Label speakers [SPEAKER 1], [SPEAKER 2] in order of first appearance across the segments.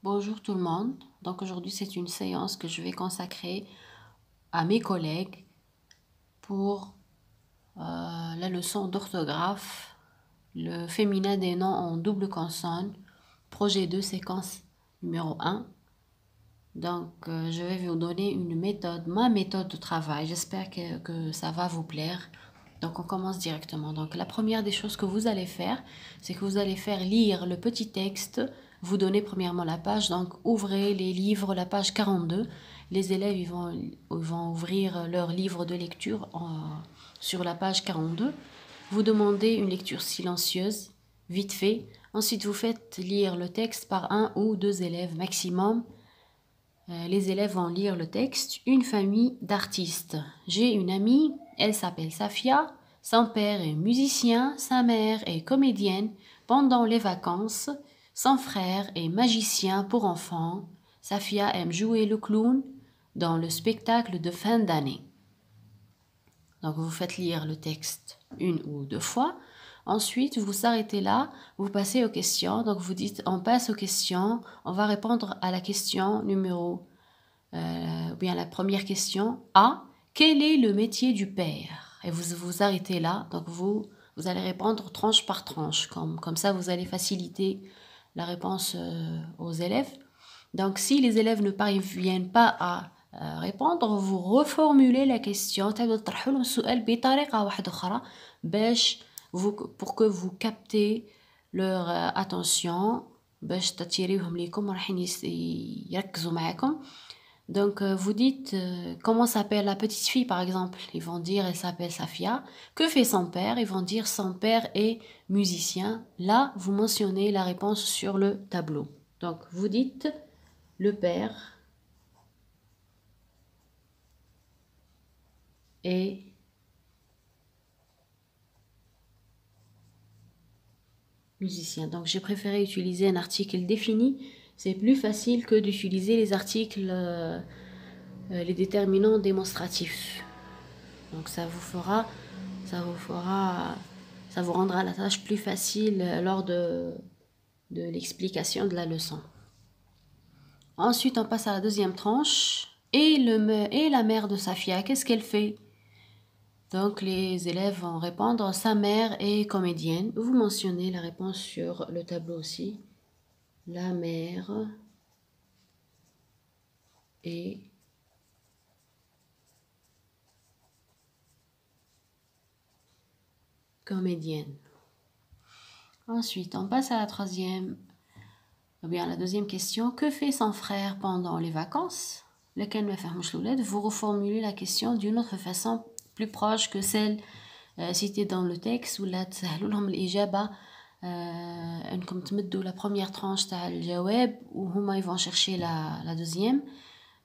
[SPEAKER 1] Bonjour tout le monde. Donc aujourd'hui c'est une séance que je vais consacrer à mes collègues pour la leçon d'orthographe, le féminin des noms en double consonne, projet 2 séquence numéro 1. Donc je vais vous donner une méthode, ma méthode de travail. J'espère que ça va vous plaire. Donc on commence directement. Donc la première des choses que vous allez faire, c'est que vous allez faire lire le petit texte. Vous donnez premièrement la page. Donc ouvrez les livres, la page 42. Les élèves ils vont ouvrir leur livre de lecture sur la page 42. Vous demandez une lecture silencieuse, vite fait. Ensuite vous faites lire le texte par un ou deux élèves maximum. Les élèves vont lire le texte. Une famille d'artistes. J'ai une amie, elle s'appelle Safia. Son père est musicien, sa mère est comédienne. Pendant les vacances, son frère est magicien pour enfants. Safia aime jouer le clown dans le spectacle de fin d'année. Donc vous faites lire le texte une ou deux fois. Ensuite, vous vous arrêtez là, vous passez aux questions. Donc vous dites, on passe aux questions, on va répondre à la question numéro, bien la première question. A, quel est le métier du père? Et vous vous arrêtez là, donc vous allez répondre tranche par tranche. Comme ça, vous allez faciliter la réponse aux élèves. Donc si les élèves ne parviennent pas à répondre, vous reformulez la question pour que vous captez leur attention. Donc vous dites comment s'appelle la petite fille par exemple. Ils vont dire elle s'appelle Safia. Que fait son père? Ils vont dire son père est musicien. Là vous mentionnez la réponse sur le tableau. Donc vous dites le père est musicien. Donc j'ai préféré utiliser un article défini. C'est plus facile que d'utiliser les articles, les déterminants démonstratifs. Donc ça vous rendra la tâche plus facile lors de l'explication de la leçon. Ensuite, on passe à la deuxième tranche. Et la mère de Safia, qu'est-ce qu'elle fait? Donc les élèves vont répondre, sa mère est comédienne. Vous mentionnez la réponse sur le tableau aussi. La mère est comédienne. Ensuite, on passe à la troisième, ou bien la deuxième question. Que fait son frère pendant les vacances? Vous reformulez la question d'une autre façon plus proche que celle citée dans le texte. Ou la première tranche تاع الجواب وهما ils vont chercher la deuxième.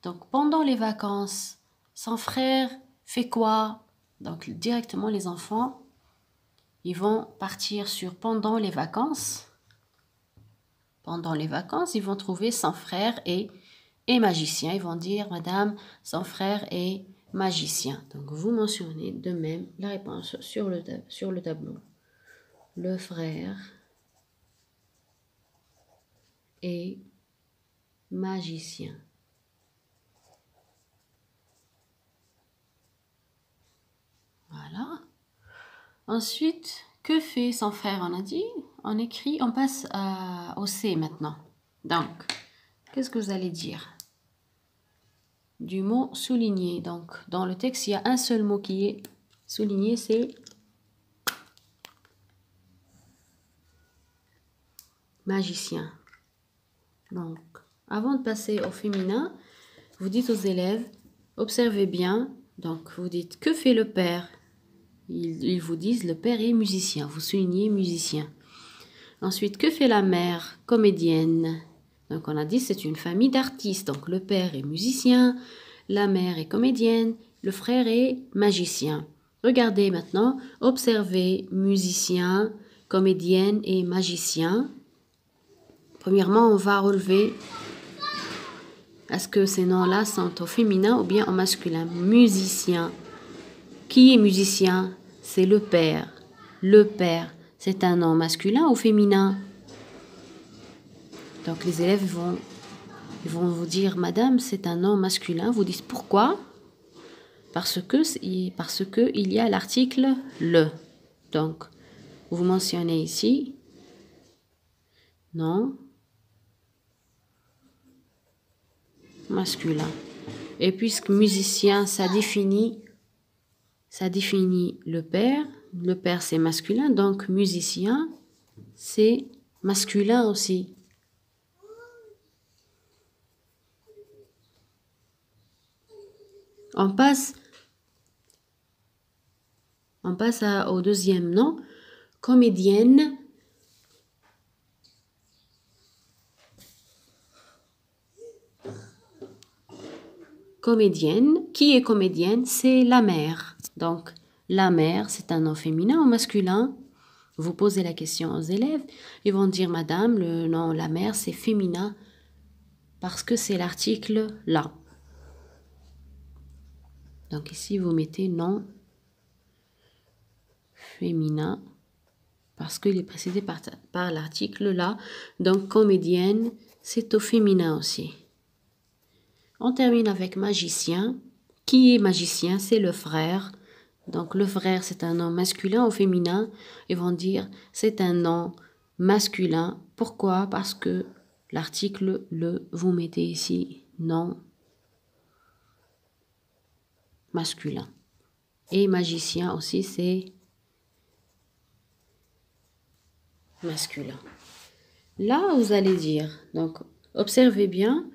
[SPEAKER 1] Donc pendant les vacances, son frère fait quoi? Donc directement les enfants ils vont partir sur pendant les vacances. Pendant les vacances, ils vont trouver son frère est magicien. Ils vont dire, madame, son frère est magicien. Donc, vous mentionnez de même la réponse sur le tableau. Le frère est magicien. Voilà. Ensuite, que fait son frère? On a dit, on écrit, on passe au C maintenant. Donc, qu'est-ce que vous allez dire? Du mot souligné. Donc, dans le texte, il y a un seul mot qui est souligné, c'est magicien. Donc, avant de passer au féminin, vous dites aux élèves, observez bien. Donc, vous dites, que fait le père? Ils vous disent, le père est musicien. Vous soulignez musicien. Ensuite, que fait la mère? Comédienne. Donc, on a dit, c'est une famille d'artistes. Donc, le père est musicien, la mère est comédienne, le frère est magicien. Regardez maintenant, observez musicien, comédienne et magicien. Premièrement, on va relever est-ce que ces noms-là sont au féminin ou bien au masculin. Musicien. Qui est musicien? C'est le père. Le père, c'est un nom masculin ou féminin? Donc les élèves vont Ils vont vous dire, madame, c'est un nom masculin. Vous dites pourquoi? Parce que il y a l'article le. Donc, vous mentionnez ici nom masculin. Et puisque musicien, ça définit le père. Le père, c'est masculin. Donc, musicien, c'est masculin aussi. On passe au deuxième nom. Comédienne. Comédienne. Qui est comédienne? C'est la mère. Donc, la mère, c'est un nom féminin ou masculin? Vous posez la question aux élèves. Ils vont dire, madame, le nom la mère, c'est féminin parce que c'est l'article la. Donc, ici, vous mettez nom féminin parce qu'il est précédé par l'article la. Donc, comédienne, c'est au féminin aussi. On termine avec magicien. Qui est magicien? C'est le frère. Donc, le frère, c'est un nom masculin ou féminin. Ils vont dire, c'est un nom masculin. Pourquoi? Parce que l'article le, vous mettez ici nom masculin. Et magicien aussi, c'est masculin. Là, vous allez dire, donc, observez bien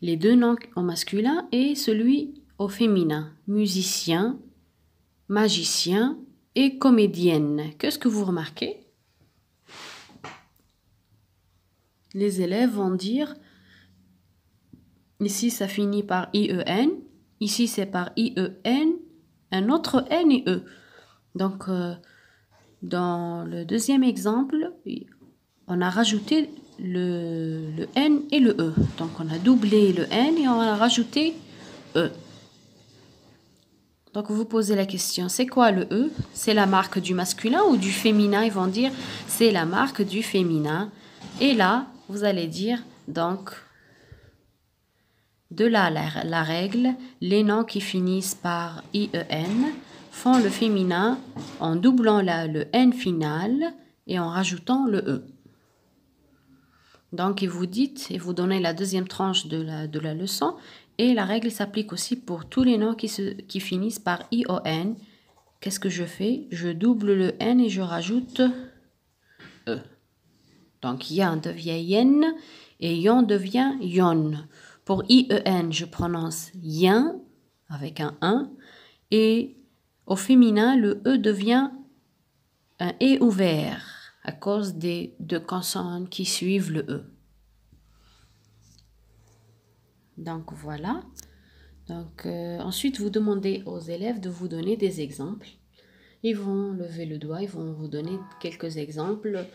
[SPEAKER 1] les deux noms au masculin et celui au féminin. Musicien, magicien et comédienne. Qu'est-ce que vous remarquez? Les élèves vont dire, ici ça finit par IEN, ici c'est par IEN, un autre N et E. Donc, dans le deuxième exemple, on a rajouté le N et le E. Donc, on a doublé le N et on a rajouté E. Donc, vous posez la question, c'est quoi le E? C'est la marque du masculin ou du féminin? Ils vont dire, c'est la marque du féminin. Et là, vous allez dire, donc, de là la règle, les noms qui finissent par IEN font le féminin en doublant le N final et en rajoutant le E. Donc, vous dites et vous donnez la deuxième tranche de la leçon et la règle s'applique aussi pour tous les noms qui finissent par ION. Qu'est-ce que je fais? Je double le N et je rajoute E. Donc, yan devient yen et yon devient yon. Pour IEN, je prononce yen avec un 1 et au féminin, le E devient un E ouvert à cause des deux consonnes qui suivent le E. Donc voilà. Donc ensuite, vous demandez aux élèves de vous donner des exemples. Ils vont lever le doigt, ils vont vous donner quelques exemples.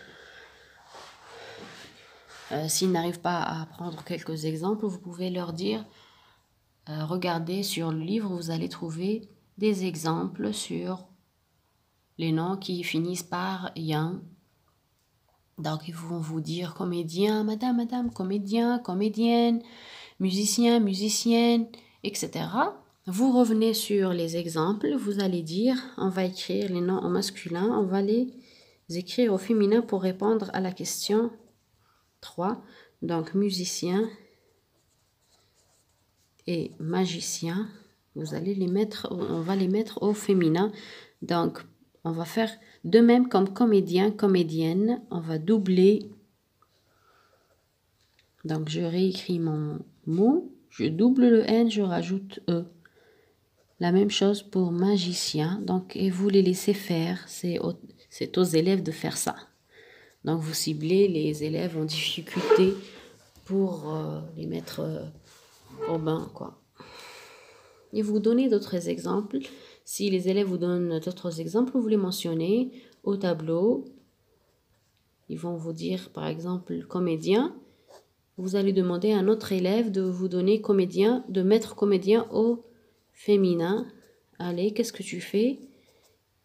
[SPEAKER 1] S'ils n'arrivent pas à prendre quelques exemples, vous pouvez leur dire, regardez sur le livre, vous allez trouver des exemples sur les noms qui finissent par yan. Donc, ils vont vous dire comédien, madame, comédien, comédienne, musicien, musicienne, etc. Vous revenez sur les exemples, vous allez dire, on va écrire les noms au masculin, on va les écrire au féminin pour répondre à la question 3. Donc, musicien et magicien, vous allez les mettre, on va les mettre au féminin. Donc, on va faire de même comme comédien, comédienne, on va doubler. Donc, je réécris mon mot, je double le N, je rajoute E. La même chose pour magicien, donc, et vous les laissez faire, c'est aux élèves de faire ça. Donc, vous ciblez les élèves en difficulté pour les mettre au bain, quoi. Et vous donnez d'autres exemples. Si les élèves vous donnent d'autres exemples, vous les mentionnez au tableau. Ils vont vous dire, par exemple, comédien. Vous allez demander à un autre élève de vous donner comédien, de mettre comédien au féminin. Allez, qu'est-ce que tu fais?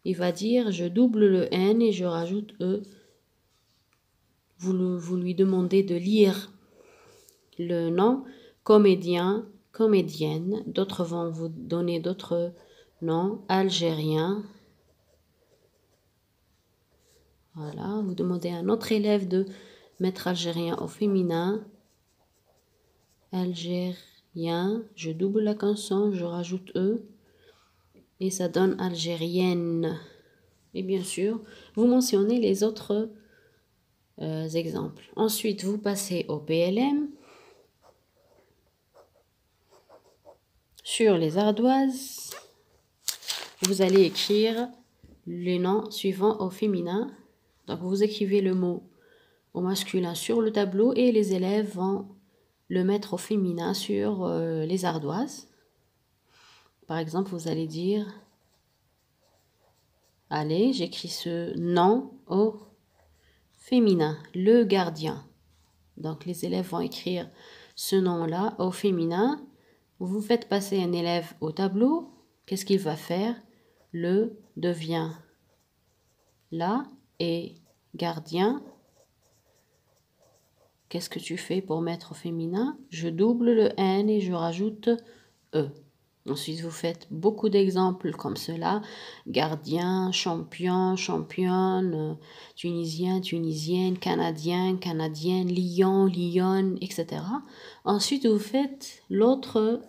[SPEAKER 1] Il va dire, je double le N et je rajoute E. vous lui demandez de lire le nom comédien, comédienne. D'autres vont vous donner d'autres noms, algérien. Voilà, vous demandez à un autre élève de mettre algérien au féminin. Algérien, je double la consonne, je rajoute E et ça donne algérienne. Et bien sûr, vous mentionnez les autres exemples. Ensuite, vous passez au PLM. Sur les ardoises, vous allez écrire les noms suivants au féminin. Donc, vous écrivez le mot au masculin sur le tableau et les élèves vont le mettre au féminin sur les ardoises. Par exemple, vous allez dire, allez, j'écris ce nom au féminin, le gardien. Donc, les élèves vont écrire ce nom-là au féminin. Vous faites passer un élève au tableau. Qu'est-ce qu'il va faire? Le devient là et gardien. Qu'est-ce que tu fais pour mettre au féminin? Je double le N et je rajoute E. Ensuite, vous faites beaucoup d'exemples comme cela. Gardien, champion, championne, tunisien, tunisienne, canadien, canadienne, lion, lionne, etc. Ensuite, vous faites l'autre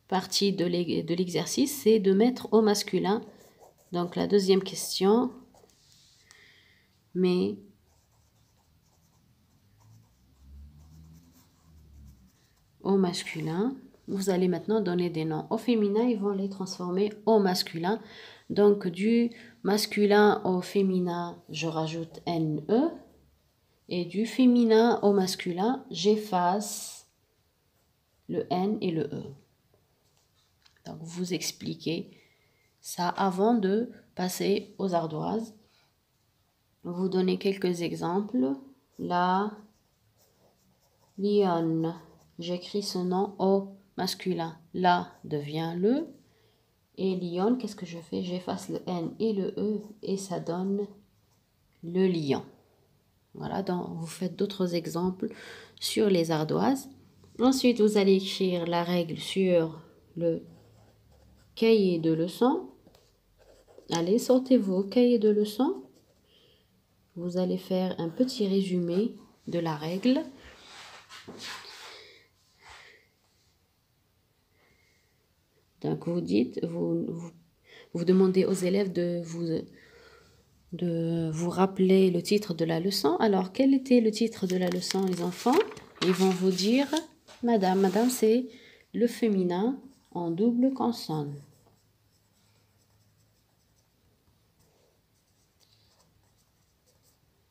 [SPEAKER 1] partie de l'exercice, c'est de mettre au masculin. Donc, la deuxième question, mais au masculin. Vous allez maintenant donner des noms au féminin, ils vont les transformer au masculin. Donc, du masculin au féminin, je rajoute NE. Et du féminin au masculin, j'efface le N et le E. Donc, vous expliquez ça avant de passer aux ardoises. Vous donnez quelques exemples. La lionne. J'écris ce nom au masculin. La devient le. Et lion, qu'est-ce que je fais? J'efface le N et le E et ça donne le lion. Voilà, donc vous faites d'autres exemples sur les ardoises. Ensuite, vous allez écrire la règle sur le cahier de leçons. Allez, sortez vos cahiers de leçons. Vous allez faire un petit résumé de la règle. Donc, vous dites, vous demandez aux élèves de vous rappeler le titre de la leçon. Alors, quel était le titre de la leçon, les enfants? Ils vont vous dire, madame, c'est le féminin en double consonne.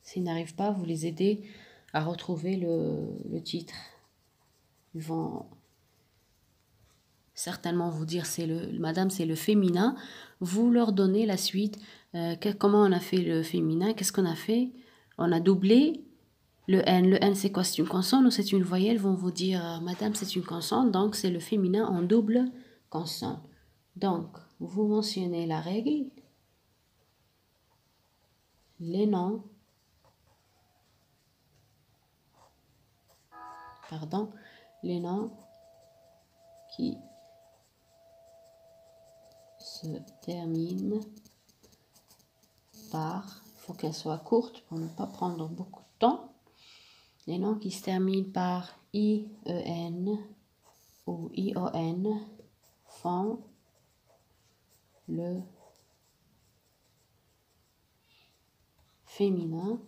[SPEAKER 1] S'ils n'arrivent pas, vous les aidez à retrouver le titre. Ils vont certainement vous dire, madame, c'est le féminin. Vous leur donnez la suite. Comment on a fait le féminin? Qu'est-ce qu'on a fait? On a doublé le N. Le N, c'est quoi? C'est une consonne ou c'est une voyelle? Ils vont vous dire, madame, c'est une consonne. Donc, c'est le féminin en double consonne. Donc, vous mentionnez la règle, les noms, les noms qui se terminent par, il faut qu'elle soit courte pour ne pas prendre beaucoup de temps. Les noms qui se terminent par IEN ou ION font le féminin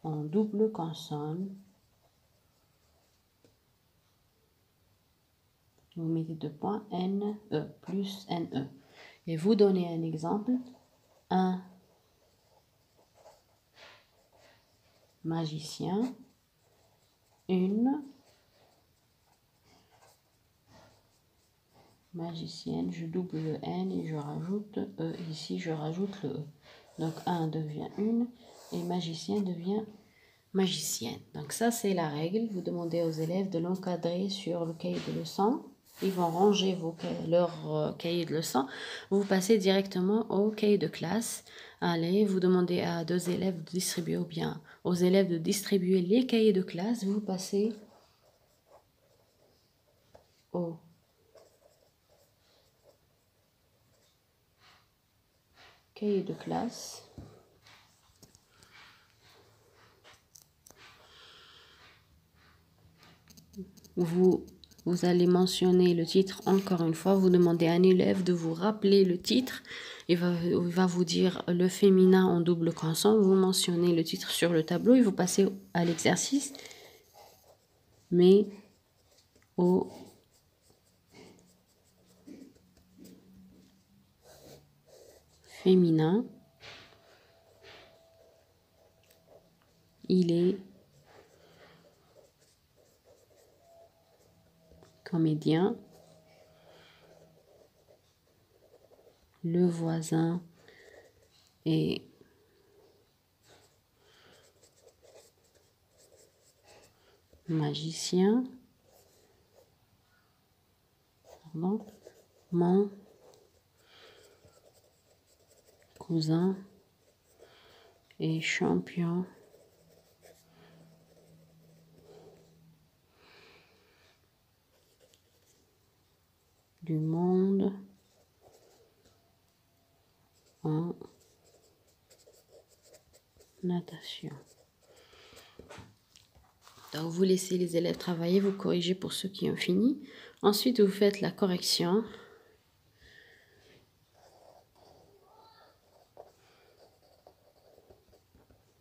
[SPEAKER 1] en double consonne. Vous mettez 2 points, NE plus NE. Et vous donnez un exemple. Un magicien, une magicienne, je double le N et je rajoute E. Ici, je rajoute le E. Donc, un devient une et magicien devient magicienne. Donc, ça, c'est la règle. Vous demandez aux élèves de l'encadrer sur le cahier de leçon. ils vont ranger leur cahier de leçons. Vous passez directement au cahier de classe. Allez, vous demandez à 2 élèves de distribuer, ou bien aux élèves de distribuer les cahiers de classe. Vous passez au cahier de classe. Vous allez mentionner le titre encore une fois. Vous demandez à un élève de vous rappeler le titre. Il va vous dire le féminin en double consonne. Vous mentionnez le titre sur le tableau et vous passez à l'exercice. Mais au féminin, il est comédien. Le voisin est magicien. Pardon. Mon cousin est champion du monde en natation. Donc, vous laissez les élèves travailler, vous corrigez pour ceux qui ont fini. Ensuite, vous faites la correction.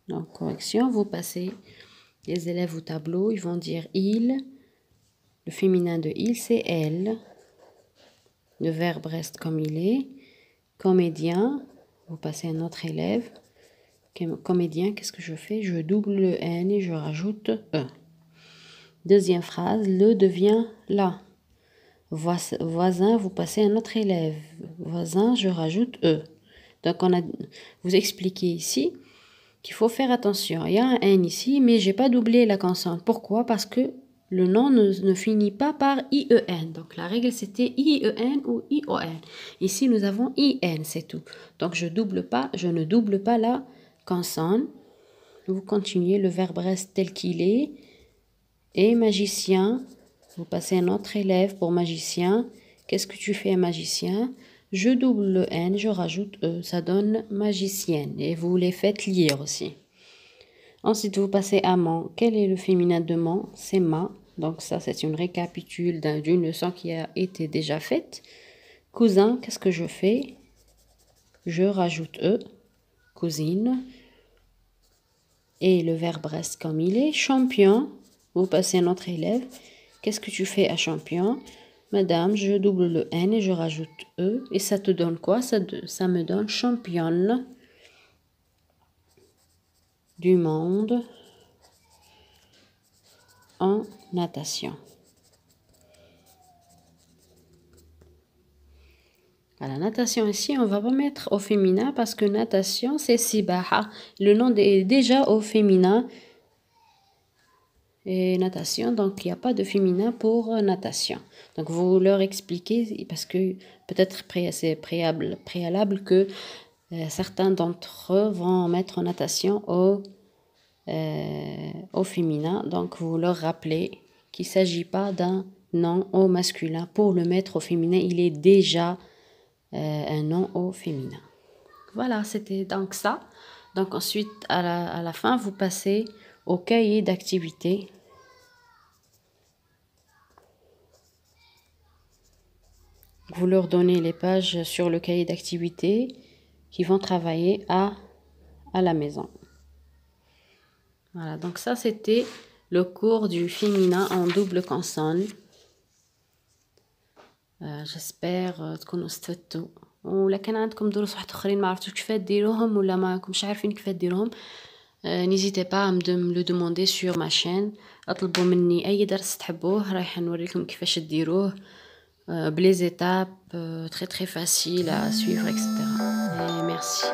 [SPEAKER 1] Donc, correction, vous passez les élèves au tableau. Ils vont dire il. Le féminin de il, c'est elle. Le verbe reste comme il est. Comédien, vous passez un autre élève. Comédien, qu'est-ce que je fais? Je double le N et je rajoute E. Deuxième phrase, le devient la. Voisin, vous passez un autre élève. Voisin, je rajoute E. Donc, vous expliquez ici qu'il faut faire attention. Il y a un N ici, mais j'ai pas doublé la consonne. Pourquoi? Parce que le nom ne finit pas par IEN. Donc, la règle, c'était IEN ou ION. Ici, nous avons IN, c'est tout. Donc, je ne double pas la consonne. Vous continuez, le verbe reste tel qu'il est. Et magicien, vous passez un autre élève pour magicien. Qu'est-ce que tu fais, magicien? Je double le N, je rajoute E. Ça donne magicienne. Et vous les faites lire aussi. Ensuite, vous passez à mon. Quel est le féminin de mon? C'est ma. Donc ça, c'est une récapitule d'une leçon qui a été déjà faite. Cousin, qu'est-ce que je fais? Je rajoute E. Cousine. Et le verbe reste comme il est. Champion, vous passez un autre élève. Qu'est-ce que tu fais à champion? Madame, je double le N et je rajoute E. Et ça te donne quoi? Ça me donne championne du monde en natation. À la natation ici, on va pas mettre au féminin parce que natation, c'est sibaha. Le nom est déjà au féminin. Et natation, donc il n'y a pas de féminin pour natation. Donc vous leur expliquez, parce que peut-être c'est préalable que certains d'entre eux vont mettre natation au féminin. Donc vous leur rappelez qu'il ne s'agit pas d'un nom au masculin. Pour le mettre au féminin, il est déjà un nom au féminin. Voilà, c'était donc ça. Donc ensuite, à la fin, vous passez au cahier d'activité. Vous leur donnez les pages sur le cahier d'activité qui vont travailler à la maison. Voilà, donc ça c'était le cours du féminin en double consonne. j'espère تكونوا استفدتوا. ولا كان عندكم دروس واحد اخرين ما عرفتوش كيفاش ديروهم ولا ما راكمش عارفين كيفاش ديروهم n'hésitez pas à me le demander sur ma chaîne. اطلبوا مني اي درس تحبوه رايحه نوريكم كيفاش ديروه les étapes très très faciles à suivre, etc. Et merci.